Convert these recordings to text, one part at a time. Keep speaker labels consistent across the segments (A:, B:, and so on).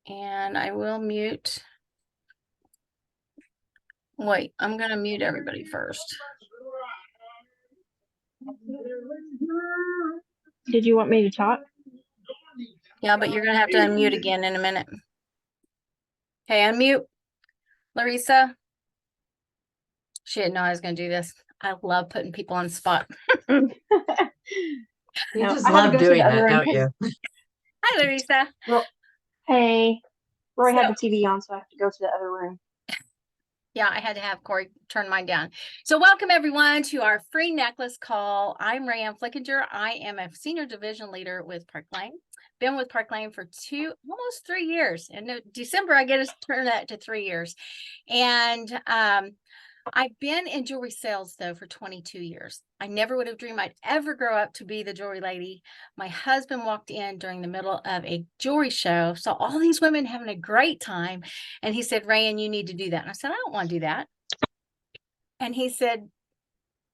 A: And I will mute. Wait, I'm going to mute everybody first.
B: Did you want me to talk?
A: Yeah, but you're going to have to unmute again in a minute. Okay, unmute. Larissa. She didn't know I was going to do this. I love putting people on the spot.
C: You just love doing that, don't you?
A: Hi, Larissa.
B: Hey, Roy had
A: So-
B: the TV on, so I have to go to the other room.
A: Yeah, I had to have Corey turn mine down. So welcome everyone to our free necklace call. I'm Rayanne Flickinger. I am a senior division leader with Park Lane. Been with Park Lane for almost 3 years. In December, I get to turn that to 3 years. And I've been in jewelry sales though for 22 years. I never would have dreamed I'd ever grow up to be the jewelry lady. My husband walked in during the middle of a jewelry show, saw all these women having a great time. And he said, Rayanne, you need to do that. And I said, I don't want to do that. And he said,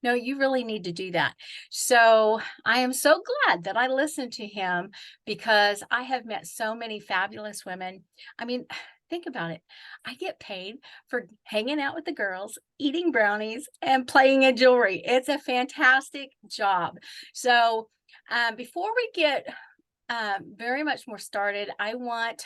A: no, you really need to do that. So I am so glad that I listened to him because I have met so many fabulous women. I mean, think about it. I get paid for hanging out with the girls, eating brownies, and playing in jewelry. It's a fantastic job. So before we get very much more started, I want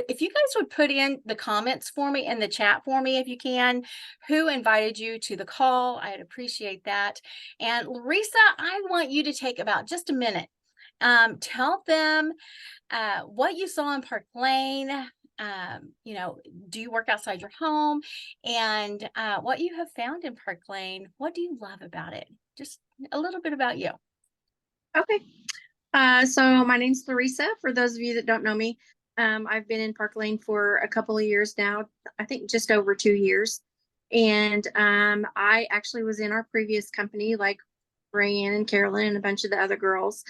A: if you guys would put in the comments for me in the chat for me if you can, who invited you to the call. I'd appreciate that. And Larissa, I want you to take about just a minute. Tell them what you saw in Park Lane. Do you work outside your home? And what you have found in Park Lane. What do you love about it? Just a little bit about you.
B: Okay. So my name's Larissa. For those of you that don't know me, I've been in Park Lane for a couple of years now. I think just over 2 years. And I actually was in our previous company, like Rayanne and Carolyn and a bunch of the other girls.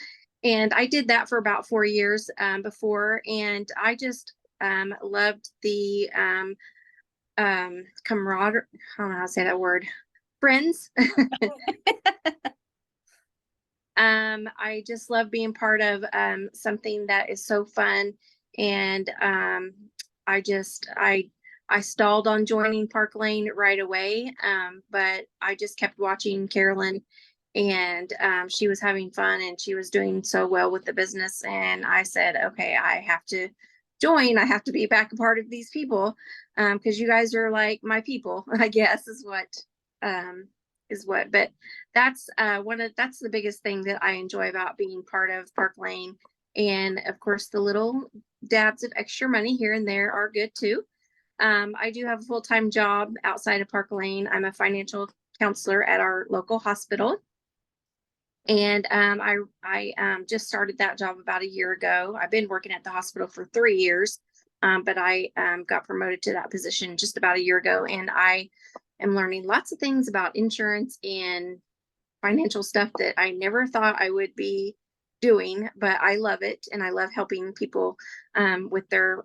B: And I did that for about 4 years before. And I just loved the camaraderie. I don't know how to say that word. Friends. I just love being part of something that is so fun. And I stalled on joining Park Lane right away. But I just kept watching Carolyn, and she was having fun and she was doing so well with the business. And I said, okay, I have to join. I have to be back a part of these people, because you guys are like my people, I guess but that's that's the biggest thing that I enjoy about being part of Park Lane. And of course, the little dabs of extra money here and there are good too. I do have a full-time job outside of Park Lane. I'm a financial counselor at our local hospital. And I just started that job about a year ago. I've been working at the hospital for 3 years, but I got promoted to that position just about a year ago. And I am learning lots of things about insurance and financial stuff that I never thought I would be doing, but I love it. And I love helping people with their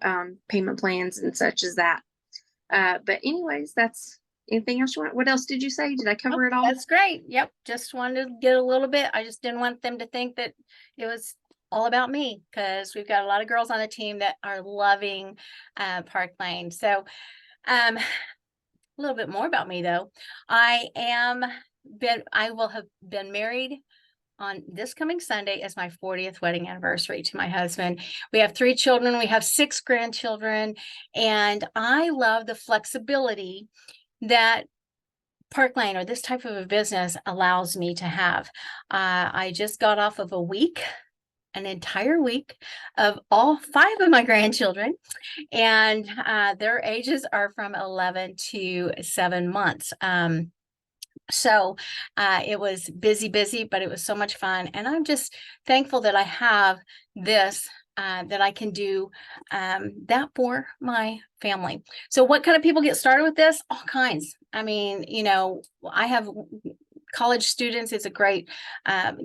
B: payment plans and such as that. But anyways, that's anything else you want? What else did you say? Did I cover it all?
A: That's great. Yep. Just wanted to get a little bit. I just didn't want them to think that it was all about me, because we've got a lot of girls on the team that are loving Park Lane. So a little bit more about me though. I will have been married on this coming Sunday as my 40th wedding anniversary to my husband. We have 3 children. We have 6 grandchildren. And I love the flexibility that Park Lane or this type of a business allows me to have. I just got off of an entire week of all 5 of my grandchildren, and their ages are from 11 to 7 months. So it was busy, but it was so much fun. And I'm just thankful that I have this, that I can do that for my family. So what kind of people get started with this? All kinds. I mean, I have college students. It's a great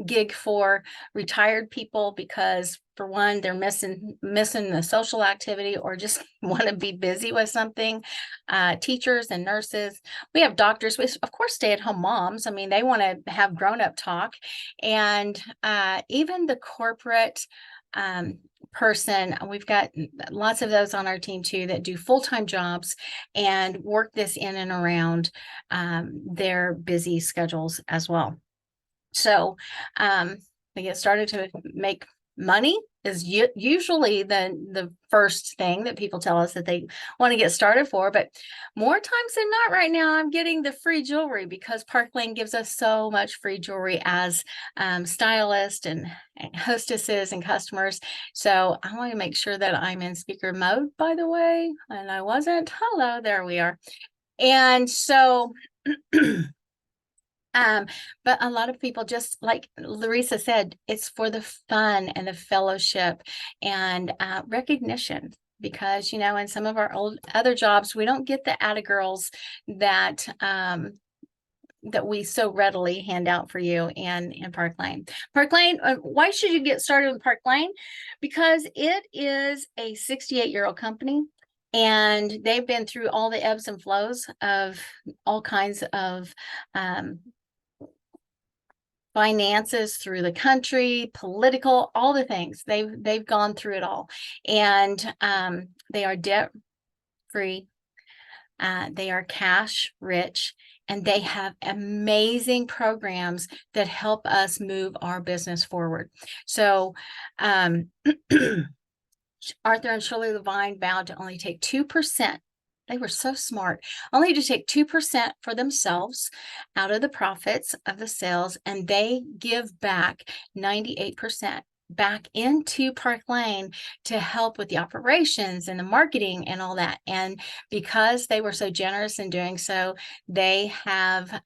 A: gig for retired people because, for one, they're missing the social activity or just want to be busy with something. Teachers and nurses. We have doctors. We, of course, stay-at-home moms. I mean, they want to have grown-up talk. And even the corporate person. We've got lots of those on our team too that do full-time jobs and work this in and around their busy schedules as well. So they get started to make money is usually the first thing that people tell us that they want to get started for. But more times than not right now, I'm getting the free jewelry because Park Lane gives us so much free jewelry as stylists and hostesses and customers. So I want to make sure that I'm in speaker mode, by the way, and I wasn't. Hello, there we are. And so but a lot of people, just like Larissa said, it's for the fun and the fellowship and recognition. Because, you know, in some of our other jobs, we don't get the atta girls that that we so readily hand out for you in Park Lane. Park Lane, why should you get started in Park Lane? Because it is a 68-year-old company. And they've been through all the ebbs and flows of all kinds of finances through the country, political, all the things. They've gone through it all. And they are debt free. They are cash rich, and they have amazing programs that help us move our business forward. So Arthur and Shirley Levine vowed to only take 2%. They were so smart, only to take 2% for themselves out of the profits of the sales, and they give back 98% back into Park Lane to help with the operations and the marketing and all that. And because they were so generous in doing so, they have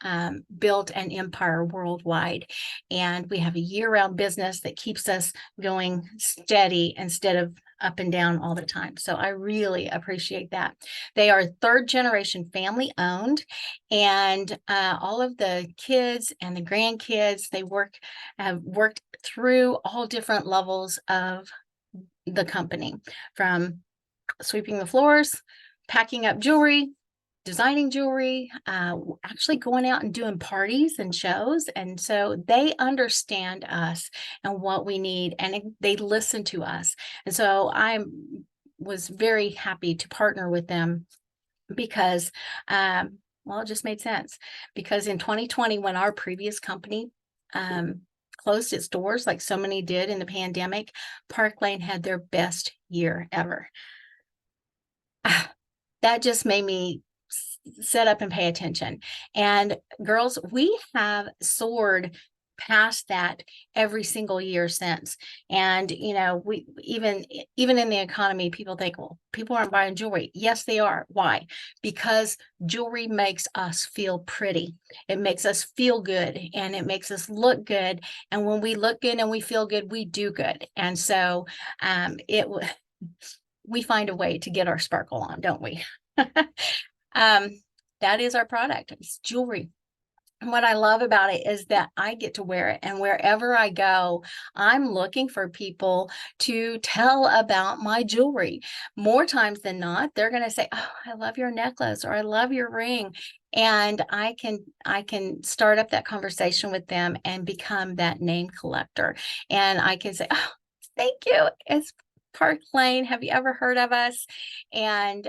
A: built an empire worldwide. And we have a year-round business that keeps us going steady instead of up and down all the time. So I really appreciate that. They are third generation family owned, and all of the kids and the grandkids, they have worked through all different levels of the company, from sweeping the floors, packing up jewelry, designing jewelry, actually going out and doing parties and shows. And so they understand us and what we need, and they listen to us. And so I was very happy to partner with them because, well, it just made sense. Because in 2020, when our previous company closed its doors, like so many did in the pandemic, Park Lane had their best year ever. That just made me sit up and pay attention. And girls, we have soared past that every single year since. And you know, we even in the economy, people think, well, people aren't buying jewelry. Yes, they are. Why? Because jewelry makes us feel pretty. It makes us feel good, and it makes us look good. And when we look good and we feel good, we do good. And so we find a way to get our sparkle on, don't we? That is our product. It's jewelry. And what I love about it is that I get to wear it, and wherever I go, I'm looking for people to tell about my jewelry. More times than not, they're going to say, "Oh, I love your necklace," or "I love your ring." And I can start up that conversation with them and become that name collector. And I can say, "Oh, thank you. It's Park Lane. Have you ever heard of us?" And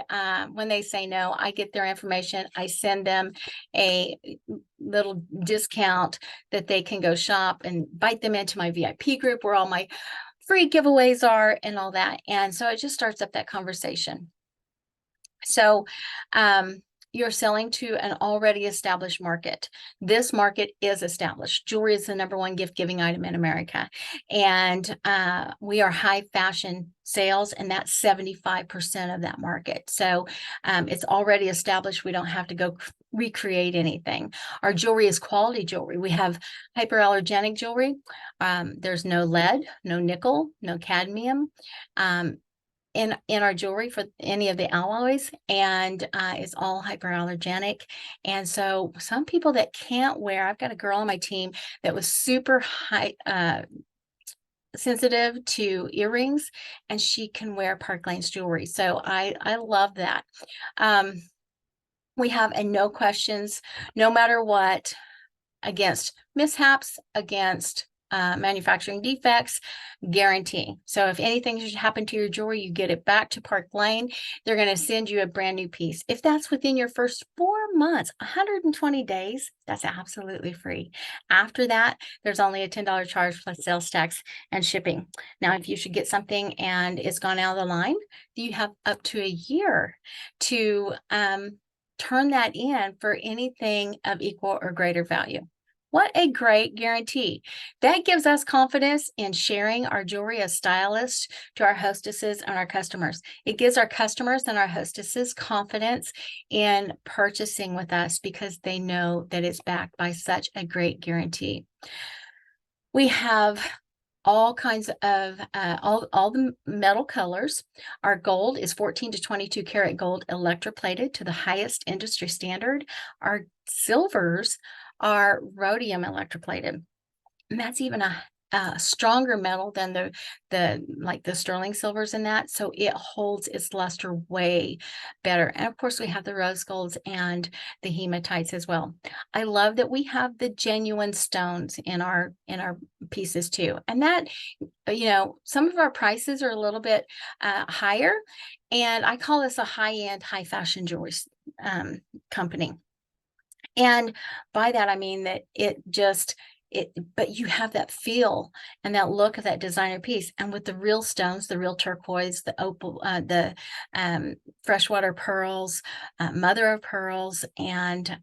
A: when they say no, I get their information. I send them a little discount that they can go shop and invite them into my VIP group where all my free giveaways are and all that. And so it just starts up that conversation. So you're selling to an already established market. This market is established. Jewelry is the #1 gift giving item in America. And we are high fashion sales, and that's 75% of that market. So it's already established. We don't have to go recreate anything. Our jewelry is quality jewelry. We have hyperallergenic jewelry. There's no lead, no nickel, no cadmium. In our jewelry for any of the alloys, and it's all hyperallergenic. And so some people that can't wear, I've got a girl on my team that was super high sensitive to earrings, and she can wear Park Lane's jewelry. So I love that. We have a no questions, no matter what, against mishaps, against manufacturing defects guarantee. So if anything should happen to your jewelry, you get it back to Park Lane. They're going to send you a brand new piece. If that's within your first 4 months, 120 days, that's absolutely free. After that, there's only a $10 charge plus sales tax and shipping. Now, if you should get something and it's gone out of the line, you have up to a year to turn that in for anything of equal or greater value. What a great guarantee. That gives us confidence in sharing our jewelry as stylists to our hostesses and our customers. It gives our customers and our hostesses confidence in purchasing with us because they know that it's backed by such a great guarantee. We have all kinds of all the metal colors. Our gold is 14 to 22 karat gold electroplated to the highest industry standard. Our silvers are rhodium electroplated. And that's even a stronger metal than the sterling silvers in that. So it holds its luster way better. And of course we have the rose golds and the hematites as well. I love that we have the genuine stones in our pieces too. And that, some of our prices are a little bit higher. And I call this a high-end, high fashion jewelry company. And by that, I mean that but you have that feel and that look of that designer piece. And with the real stones, the real turquoise, the opal, the freshwater pearls, mother of pearls, and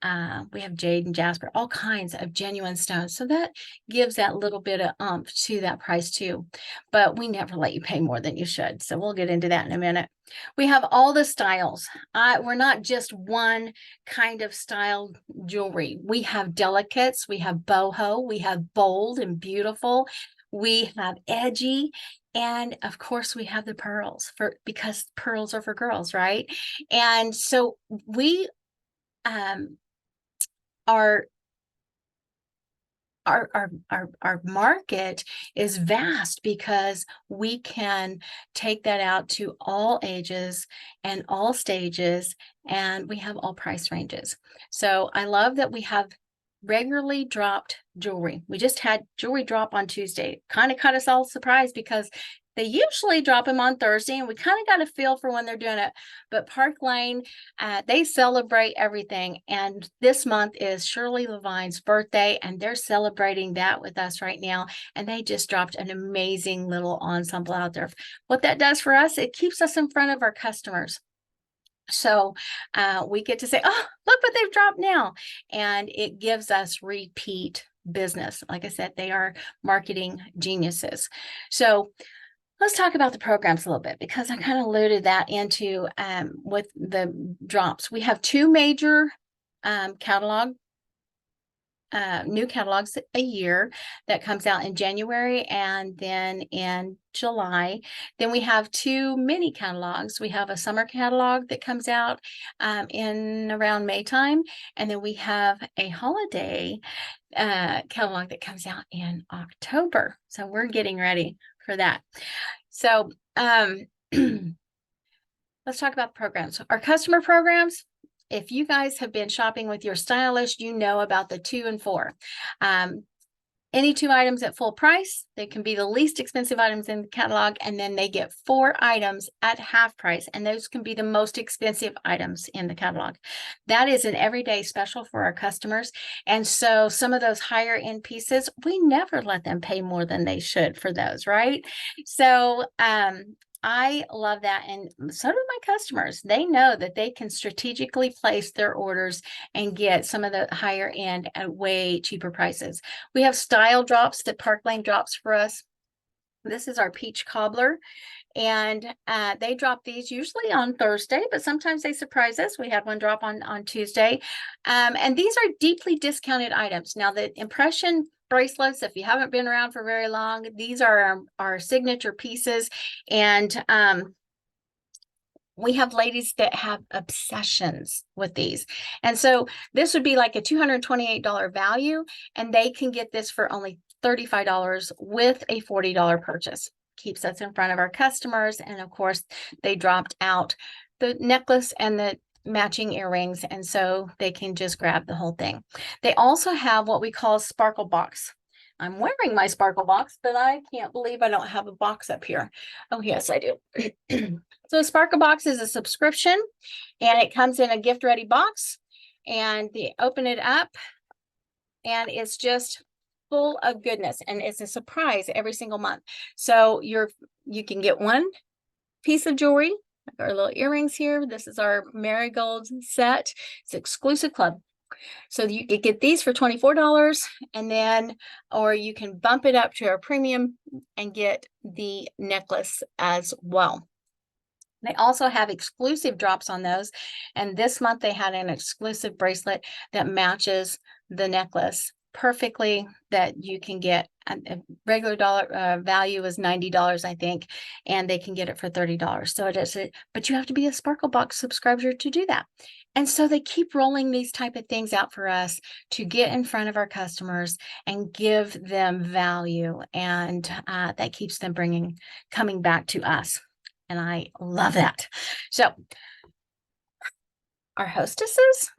A: we have jade and jasper, all kinds of genuine stones. So that gives that little bit of oomph to that price too. But we never let you pay more than you should. So we'll get into that in a minute. We have all the styles. We're not just one kind of style jewelry. We have delicates, we have boho, we have bold and beautiful, we have edgy, and of course we have the pearls because pearls are for girls, right? And so we our market is vast because we can take that out to all ages and all stages, and we have all price ranges. So I love that we have regularly dropped jewelry. We just had jewelry drop on Tuesday. Kind of caught us all surprised because they usually drop them on Thursday, and we kind of got a feel for when they're doing it. But Park Lane, they celebrate everything. And this month is Shirley Levine's birthday, and they're celebrating that with us right now. And they just dropped an amazing little ensemble out there. What that does for us, it keeps us in front of our customers. So we get to say, oh, look what they've dropped now. And it gives us repeat business. Like I said, they are marketing geniuses. So let's talk about the programs a little bit because I kind of alluded that into with the drops. We have 2 major new catalogs a year that comes out in January and then in July. Then we have 2 mini catalogs. We have a summer catalog that comes out in around May time, and then we have a holiday catalog that comes out in October. So we're getting ready for that. So let's talk about programs. Our customer programs. If you guys have been shopping with your stylist, you know about the 2 and 4. Any 2 items at full price, they can be the least expensive items in the catalog, and then they get 4 items at half price, and those can be the most expensive items in the catalog. That is an everyday special for our customers. And so some of those higher end pieces, we never let them pay more than they should for those, right? So I love that. And so do my customers. They know that they can strategically place their orders and get some of the higher end at way cheaper prices. We have style drops that Park Lane drops for us. This is our peach cobbler. And they drop these usually on Thursday, but sometimes they surprise us. We had one drop on Tuesday. And these are deeply discounted items. Now, the impression bracelets, if you haven't been around for very long, these are our signature pieces. And we have ladies that have obsessions with these. And so this would be like a $228 value, and they can get this for only $35 with a $40 purchase. Keeps us in front of our customers. And of course, they dropped out the necklace and the matching earrings, and so they can just grab the whole thing. They also have what we call Sparkle Box. I'm wearing my Sparkle box, but I can't believe I don't have a box up here. Oh, yes, I do. So a Sparkle box is a subscription and it comes in a gift ready box and they open it up and it's just full of goodness and it's a surprise every single month. So you can get one piece of jewelry, like our little earrings here. This is our marigold set. It's exclusive club. So you could get these for $24 and then, or you can bump it up to our premium and get the necklace as well. They also have exclusive drops on those. And this month they had an exclusive bracelet that matches the necklace perfectly that you can get. A regular dollar value is $90, I think, and they can get it for $30. So it is, but you have to be a Sparkle Box subscriber to do that. And so they keep rolling these type of things out for us to get in front of our customers and give them value. And that keeps them coming back to us. And I love that. So our hostesses,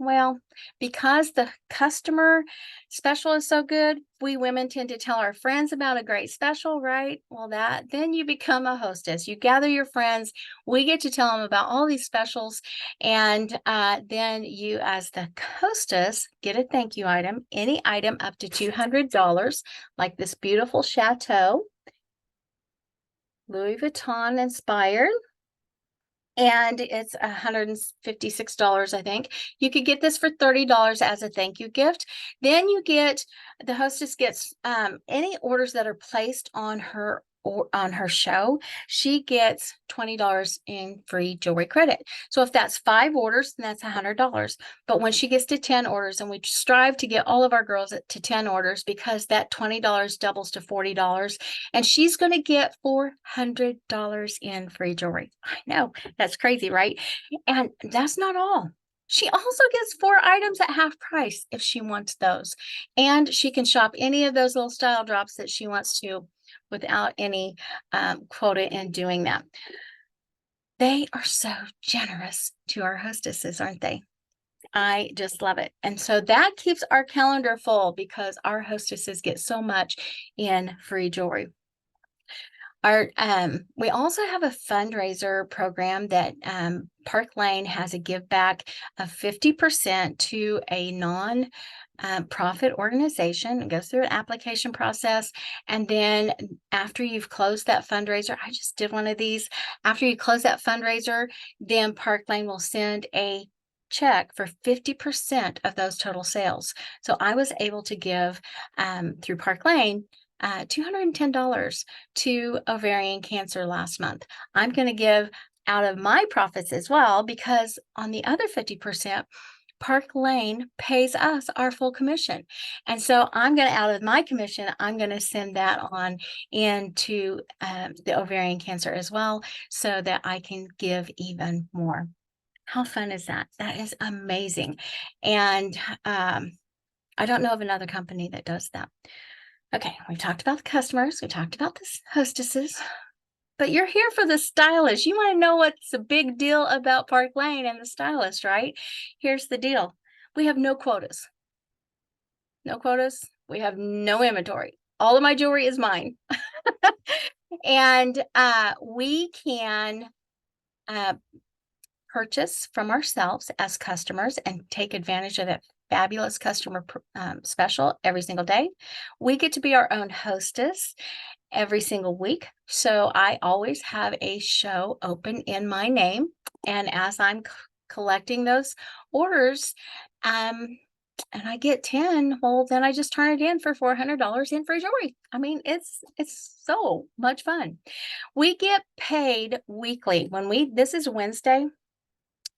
A: well, because the customer special is so good, we women tend to tell our friends about a great special, right? Well, then you become a hostess. You gather your friends. We get to tell them about all these specials. And then you, as the hostess, get a thank you item, any item up to $200, like this beautiful chateau, Louis Vuitton inspired. And it's $156, I think. You could get this for $30 as a thank you gift. Then the hostess gets any orders that are placed on her show, she gets $20 in free jewelry credit. So if that's 5 orders, then that's $100. But when she gets to 10 orders, and we strive to get all of our girls to 10 orders, because that $20 doubles to $40, and she's going to get $400 in free jewelry. I know, that's crazy, right? And that's not all. She also gets 4 items at half price if she wants those. And she can shop any of those little style drops that she wants to without any quota in doing that. They are so generous to our hostesses, aren't they? I just love it. And so that keeps our calendar full because our hostesses get so much in free jewelry. We also have a fundraiser program that Park Lane has a give back of 50% to a non-profit organization. It goes through an application process. And then after you've closed that fundraiser, I just did one of these. After you close that fundraiser, then Park Lane will send a check for 50% of those total sales. So I was able to give through Park Lane $210 to ovarian cancer last month. I'm going to give out of my profits as well, because on the other 50%, Park Lane pays us our full commission. And so I'm going to, out of my commission, I'm going to send that on into the ovarian cancer as well, so that I can give even more. How fun is that? That is amazing. And I don't know of another company that does that. Okay, we talked about the customers, we talked about the hostesses, but you're here for the stylist. You want to know what's the big deal about Park Lane and the stylist, right? Here's the deal. We have no quotas. No quotas. We have no inventory. All of my jewelry is mine. And we can purchase from ourselves as customers and take advantage of that fabulous customer special every single day. We get to be our own hostess every single week. So I always have a show open in my name. And as I'm collecting those orders, and I get 10, well, then I just turn it in for $400 in free jewelry. I mean, it's so much fun. We get paid weekly this is Wednesday.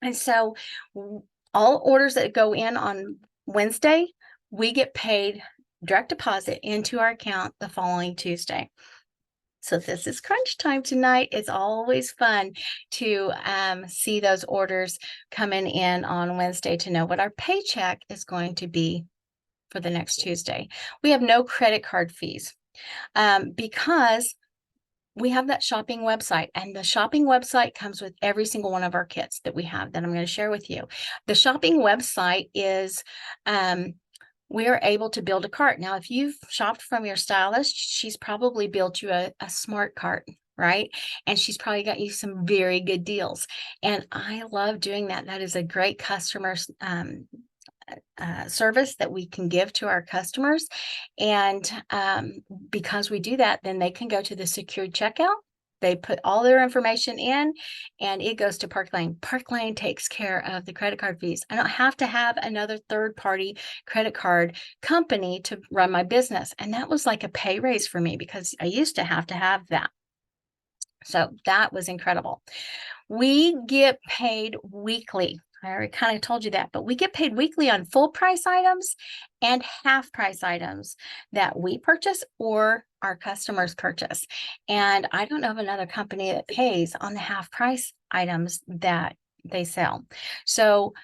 A: And so all orders that go in on Wednesday, we get paid direct deposit into our account the following Tuesday. So this is crunch time tonight. It's always fun to see those orders coming in on Wednesday to know what our paycheck is going to be for the next Tuesday. We have no credit card fees because we have that shopping website, and the shopping website comes with every single one of our kits that we have that I'm going to share with you. The shopping website is we are able to build a cart. Now, if you've shopped from your stylist, she's probably built you a smart cart, right? And she's probably got you some very good deals. And I love doing that. That is a great customer service that we can give to our customers. And because we do that, then they can go to the secured checkout. They put all their information in and it goes to Park Lane. Park Lane takes care of the credit card fees. I don't have to have another third-party credit card company to run my business. And that was like a pay raise for me because I used to have that. So that was incredible. We get paid weekly. I already kind of told you that, but we get paid weekly on full price items and half price items that we purchase or our customers purchase. And I don't know of another company that pays on the half price items that they sell. So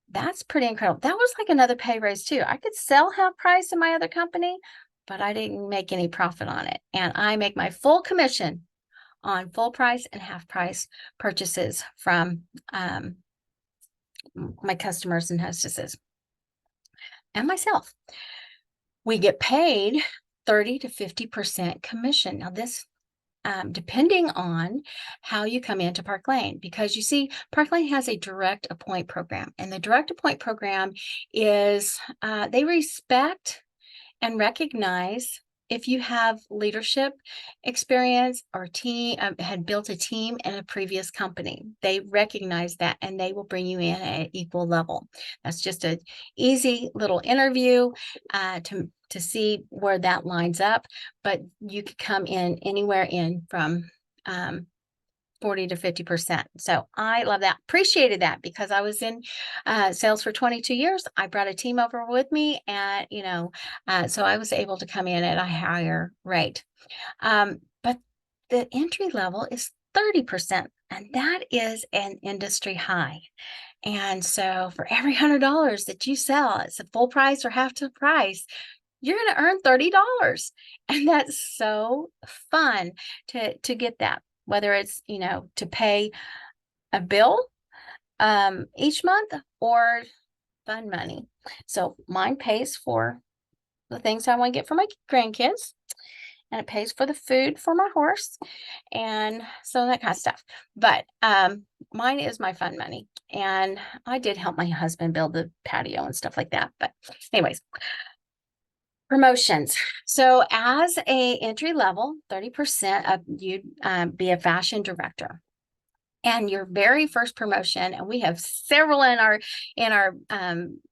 A: that's pretty incredible. That was like another pay raise too. I could sell half price in my other company, but I didn't make any profit on it. And I make my full commission on full price and half price purchases from my customers and hostesses and myself. We get paid 30 to 50% commission. Now this, depending on how you come into Park Lane, because you see, Park Lane has a direct appoint program, and the direct appoint program is they respect and recognize if you have leadership experience or team had built a team in a previous company. They recognize that and they will bring you in at equal level. That's just an easy little interview to see where that lines up, but you could come in anywhere in from 40 to 50%. So I love that. Appreciated that because I was in sales for 22 years. I brought a team over with me and, so I was able to come in at a higher rate. But the entry level is 30%, and that is an industry high. And so for every $100 that you sell, it's a full price or half the price, you're going to earn $30. And that's so fun to get that. Whether it's, to pay a bill each month or fun money. So mine pays for the things I want to get for my grandkids, and it pays for the food for my horse, and so that kind of stuff. But mine is my fun money, and I did help my husband build the patio and stuff like that. But anyways, promotions. So as a entry level, 30% of you'd be a fashion director. And your very first promotion, and we have several in our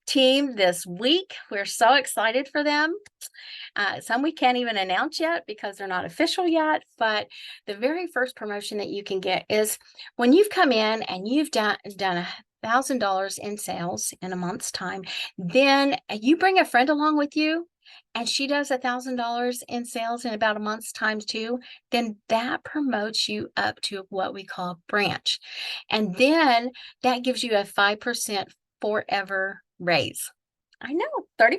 A: team this week. We're so excited for them. Some we can't even announce yet because they're not official yet. But the very first promotion that you can get is when you've come in and you've done $1,000 in sales in a month's time. Then you bring a friend along with you, and she does $1,000 in sales in about a month's time too, then that promotes you up to what we call branch. And then that gives you a 5% forever raise. I know, 35%.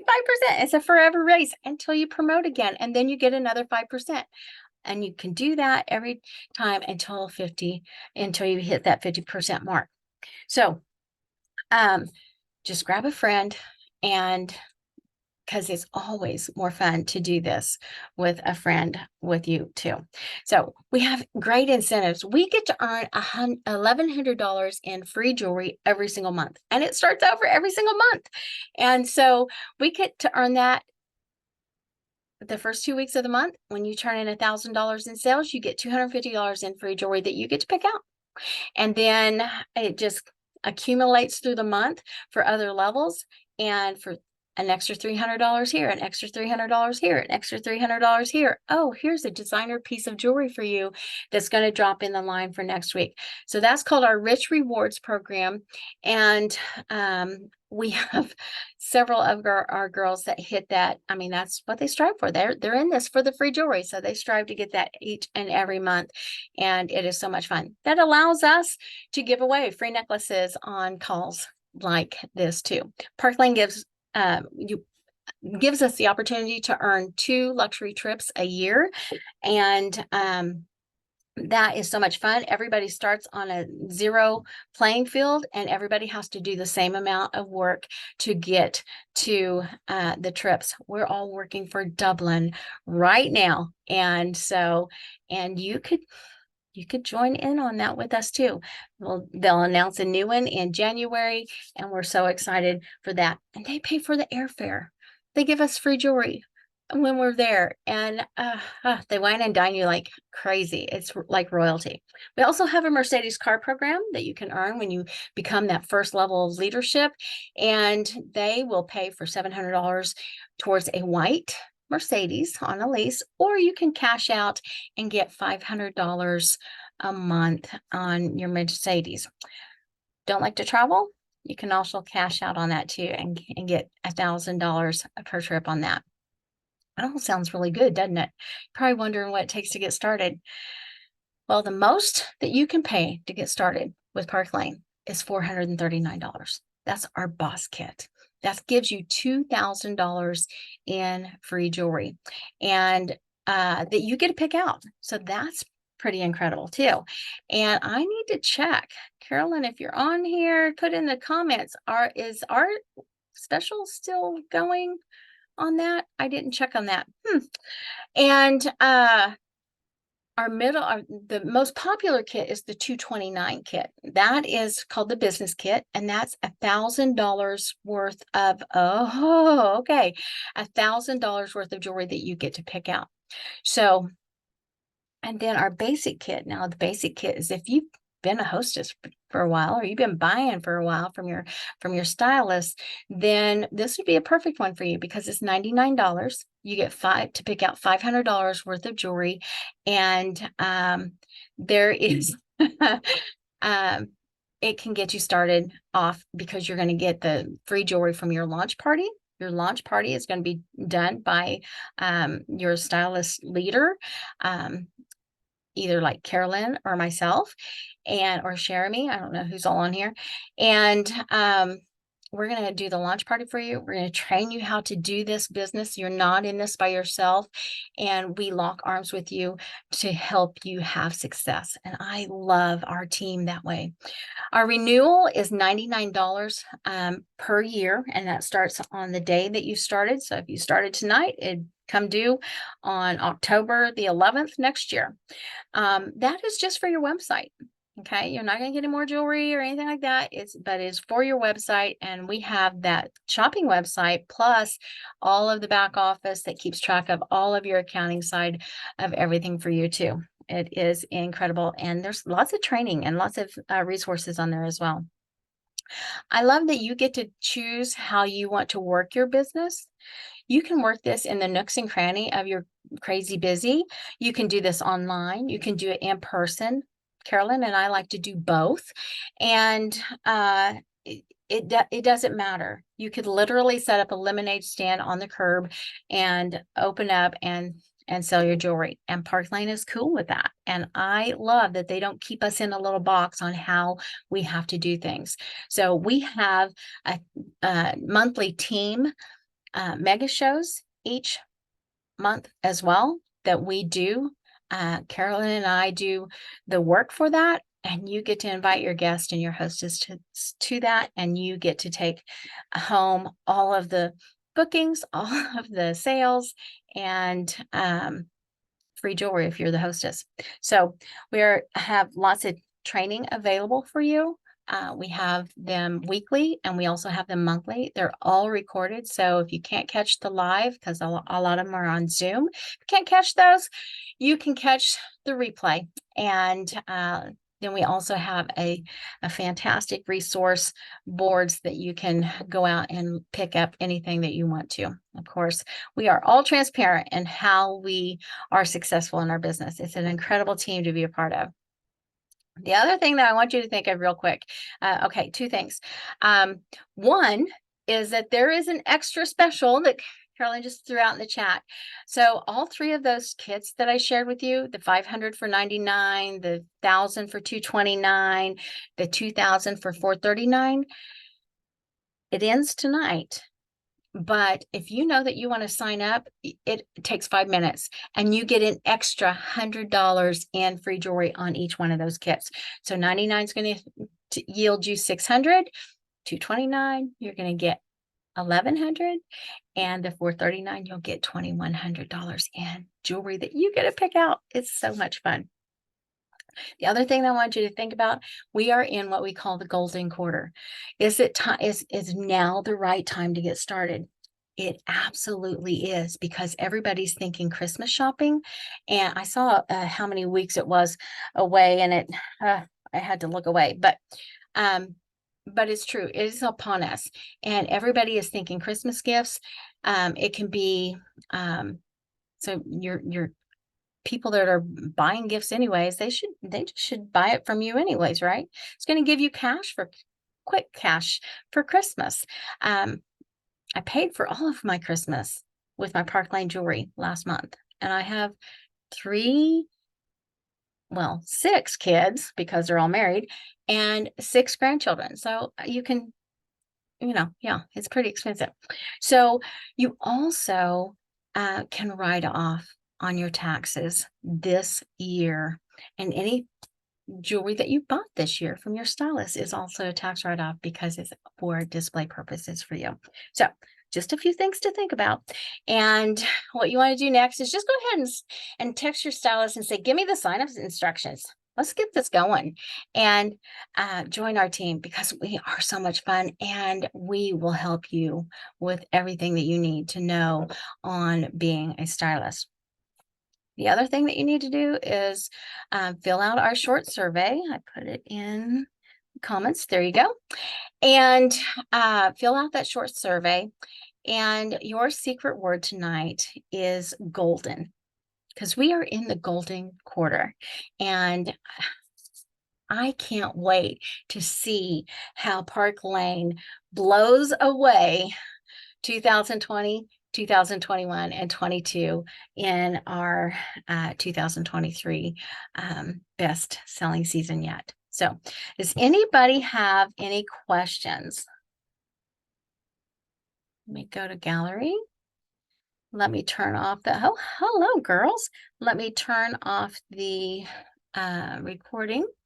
A: It's a forever raise until you promote again. And then you get another 5%. And you can do that every time until you hit that 50% mark. So just grab a friend, and because it's always more fun to do this with a friend with you too. So we have great incentives. We get to earn $1,100 in free jewelry every single month, and it starts over every single month. And so we get to earn that the first 2 weeks of the month. When you turn in $1,000 in sales, you get $250 in free jewelry that you get to pick out. And then it just accumulates through the month for other levels, and for an extra $300 here, an extra $300 here, an extra $300 here. Oh, here's a designer piece of jewelry for you that's going to drop in the line for next week. So that's called our Rich Rewards program. And we have several of our girls that hit that. I mean, that's what they strive for. They're in this for the free jewelry. So they strive to get that each and every month. And it is so much fun. That allows us to give away free necklaces on calls like this too. Park Lane gives us the opportunity to earn 2 luxury trips a year, and that is so much fun. Everybody starts on a zero playing field, and everybody has to do the same amount of work to get to the trips. We're all working for Dublin right now. And so, and you could join in on that with us too. They'll announce a new one in January, and we're so excited for that. And they pay for the airfare. They give us free jewelry when we're there, and they wine and dine you like crazy. It's like royalty. We also have a Mercedes car program that you can earn when you become that first level of leadership, and they will pay for $700 towards a white Mercedes on a lease, or you can cash out and get $500 a month on your Mercedes. Don't like to travel? You can also cash out on that too and get $1,000 per trip on that. It all sounds really good, doesn't it? Probably wondering what it takes to get started. Well, the most that you can pay to get started with Park Lane is $439. That's our boss kit. That gives you $2,000 in free jewelry, and that you get to pick out. So that's pretty incredible too. And I need to check, Carolyn, if you're on here, put in the comments, is our special still going on that? I didn't check on that. And the most popular kit is the 229 kit. That is called the business kit, and that's $1,000 worth of $1,000 worth of jewelry that you get to pick out. So, and then our basic kit. Now, the basic kit is if you've been a hostess for a while, or you've been buying for a while from your stylist, then this would be a perfect one for you because it's $99. You get to pick out $500 worth of jewelry, and there is it can get you started off because you're going to get the free jewelry from your launch party. Your launch party is going to be done by your stylist leader, either like Carolyn or myself, or Jeremy. I don't know who's all on here. And we're going to do the launch party for you. We're going to train you how to do this business. You're not in this by yourself, and we lock arms with you to help you have success. And I love our team that way. Our renewal is $99 per year, and that starts on the day that you started. So if you started tonight, it'd come due on October the 11th next year. That is just for your website. Okay, you're not going to get any more jewelry or anything like that. It's for your website, and we have that shopping website plus all of the back office that keeps track of all of your accounting side of everything for you too. It is incredible, and there's lots of training and lots of resources on there as well. I love that you get to choose how you want to work your business. You can work this in the nooks and cranny of your crazy busy. You can do this online. You can do it in person. Carolyn and I like to do both. And it doesn't matter. You could literally set up a lemonade stand on the curb and open up and sell your jewelry. And Park Lane is cool with that. And I love that they don't keep us in a little box on how we have to do things. So we have a monthly team mega shows each month as well that we do. Carolyn and I do the work for that, and you get to invite your guest and your hostess to that, and you get to take home all of the bookings, all of the sales, and free jewelry if you're the hostess. So we have lots of training available for you. We have them weekly, and we also have them monthly. They're all recorded. So if you can't catch the live, because a lot of them are on Zoom, if you can't catch those, you can catch the replay. And then we also have a fantastic resource boards that you can go out and pick up anything that you want to. Of course, we are all transparent in how we are successful in our business. It's an incredible team to be a part of. The other thing that I want you to think of real quick, two things. One is that there is an extra special that Carolyn just threw out in the chat. So all three of those kits that I shared with you, the 500 for $99, the 1,000 for $229, the 2,000 for $439, it ends tonight. But if you know that you want to sign up, it takes 5 minutes and you get an extra $100 in free jewelry on each one of those kits. So 99 is going to yield you 600, 229, you're going to get 1,100, and the 439, you'll get $2,100 in jewelry that you get to pick out. It's so much fun. The other thing that I want you to think about, we are in what we call the golden quarter. Is it time? Is now the right time to get started? It absolutely is, because everybody's thinking Christmas shopping. And I saw how many weeks it was away, and I had to look away, but it's true. It is upon us, and everybody is thinking Christmas gifts. It can be so your people that are buying gifts anyways, they just should buy it from you anyways, right? It's going to give you quick cash for Christmas. I paid for all of my Christmas with my Park Lane jewelry last month, and I have 6 kids because they're all married, and 6 grandchildren. So you can, yeah, it's pretty expensive. So you also can write off on your taxes this year, and any jewelry that you bought this year from your stylist is also a tax write-off because it's for display purposes for you. So just a few things to think about. And what you want to do next is just go ahead and text your stylist and say, give me the sign-up instructions. Let's get this going, and join our team, because we are so much fun, and we will help you with everything that you need to know on being a stylist. The other thing that you need to do is fill out our short survey. I put it in the comments. There you go. And fill out that short survey. And your secret word tonight is golden, because we are in the golden quarter. And I can't wait to see how Park Lane blows away 2020, 2021, and 22 in our 2023 best selling season yet. So does anybody have any questions? Let me go to gallery. Let me turn off the, oh, hello girls. Let me turn off the recording.